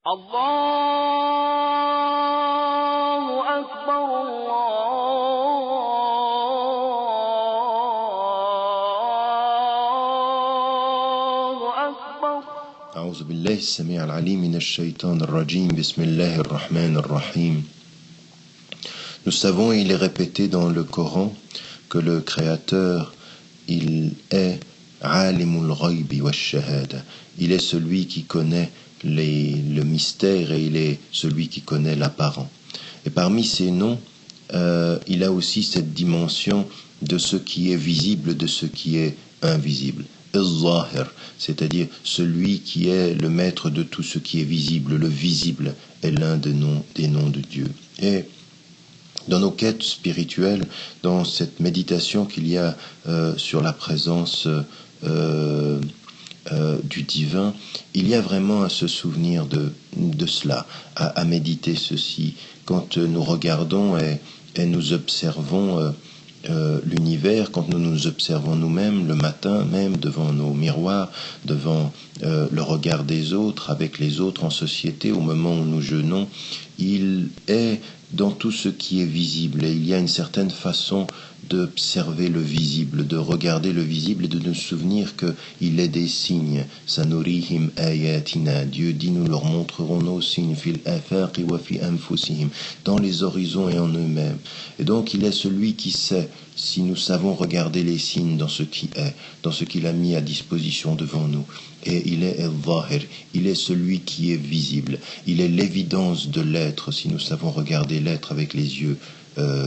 الله أكبر الله أكبر. أعوذ بالله السميع العليم من الشيطان الرجيم. بسم الله الرحمن الرحيم. Nous savons, il est répété dans le Coran que le Créateur, il est Alimul Ghaybi wa Shahada. Il est celui qui connaît le mystère et il est celui qui connaît l'apparent. Et parmi ces noms, il a aussi cette dimension de ce qui est visible, de ce qui est invisible. Al-Zahir, c'est-à-dire celui qui est le maître de tout ce qui est visible. Le visible est l'un des noms de Dieu. Et dans nos quêtes spirituelles, dans cette méditation qu'il y a sur la présence du divin, il y a vraiment à se souvenir de cela, à méditer ceci. Quand nous regardons et nous observons l'univers, quand nous nous observons nous-mêmes le matin même devant nos miroirs, devant le regard des autres, avec les autres en société, au moment où nous jeûnons, il est dans tout ce qui est visible, et il y a une certaine façon d'observer le visible, de regarder le visible et de nous souvenir qu'il est des signes. Sanurihim ayatina. Dieu dit, nous leur montrerons nos signes fil afaqi wa fi anfusihim, dans les horizons et en eux-mêmes. Et donc il est celui qui sait si nous savons regarder les signes dans ce qui est, dans ce qu'il a mis à disposition devant nous. Et il est al-Zahir, il est celui qui est visible, il est l'évidence de l'être si nous savons regarder l'être avec les yeux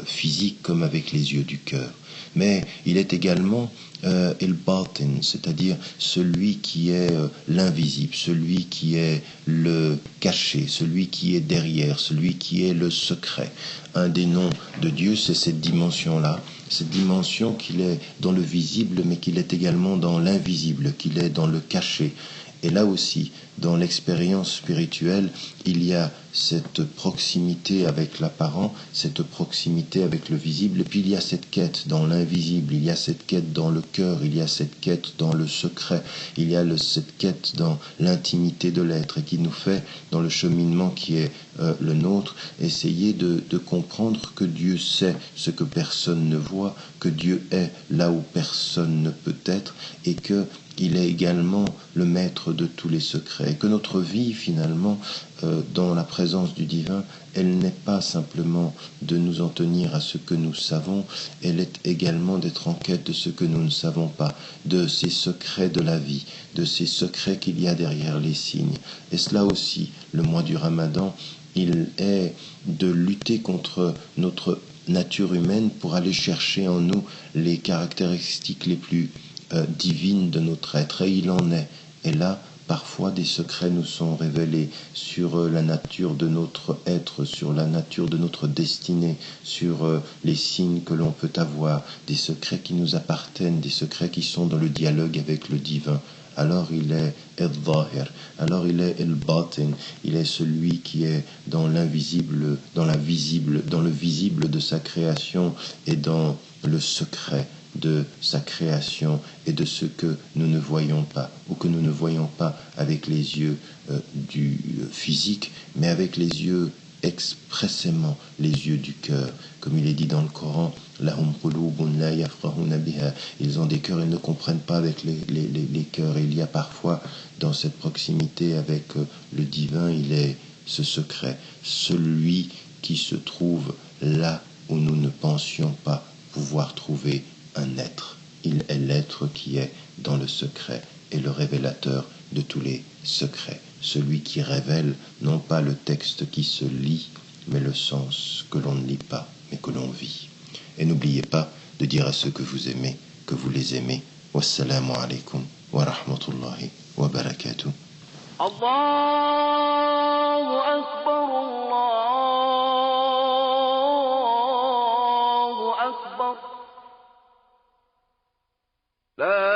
physiques comme avec les yeux du cœur. Mais il est également al-Batin, c'est-à-dire celui qui est l'invisible, celui qui est le caché, celui qui est derrière, celui qui est le secret. Un des noms de Dieu, c'est cette dimension-là, cette dimension qu'il est dans le visible, mais qu'il est également dans l'invisible, qu'il est dans le caché. Et là aussi, dans l'expérience spirituelle, il y a cette proximité avec l'apparent, cette proximité avec le visible, et puis il y a cette quête dans l'invisible, il y a cette quête dans le cœur, il y a cette quête dans le secret, il y a cette quête dans l'intimité de l'être, et qui nous fait, dans le cheminement qui est le nôtre, essayer de comprendre que Dieu sait ce que personne ne voit, que Dieu est là où personne ne peut être, et que il est également le maître de tous les secrets, et que notre vie, finalement, dans la présence du divin, elle n'est pas simplement de nous en tenir à ce que nous savons, elle est également d'être en quête de ce que nous ne savons pas, de ces secrets de la vie, de ces secrets qu'il y a derrière les signes. Et cela aussi, le mois du Ramadan, il est de lutter contre notre nature humaine pour aller chercher en nous les caractéristiques les plus divine de notre être, et il en est. Et là, parfois, des secrets nous sont révélés sur la nature de notre être, sur la nature de notre destinée, sur les signes que l'on peut avoir, des secrets qui nous appartiennent, des secrets qui sont dans le dialogue avec le divin. Alors il est al-Zahir, alors il est al-Batin, il est celui qui est dans l'invisible, dans le visible de sa création et dans le secret de sa création et de ce que nous ne voyons pas, ou que nous ne voyons pas avec les yeux du physique, mais avec les yeux expressément, les yeux du cœur. Comme il est dit dans le Coran, Lahum qulubun la yafqahuna biha. Ils ont des cœurs, ils ne comprennent pas avec les cœurs. Et il y a parfois, dans cette proximité avec le divin, il est ce secret, celui qui se trouve là où nous ne pensions pas pouvoir trouver un être. Il est l'être qui est dans le secret et le révélateur de tous les secrets. Celui qui révèle non pas le texte qui se lit, mais le sens que l'on ne lit pas, mais que l'on vit. Et n'oubliez pas de dire à ceux que vous aimez, que vous les aimez. Wassalamu alaikum wa rahmatullahi wa barakatuh. Allahu Akbar, Allahu Akbar. La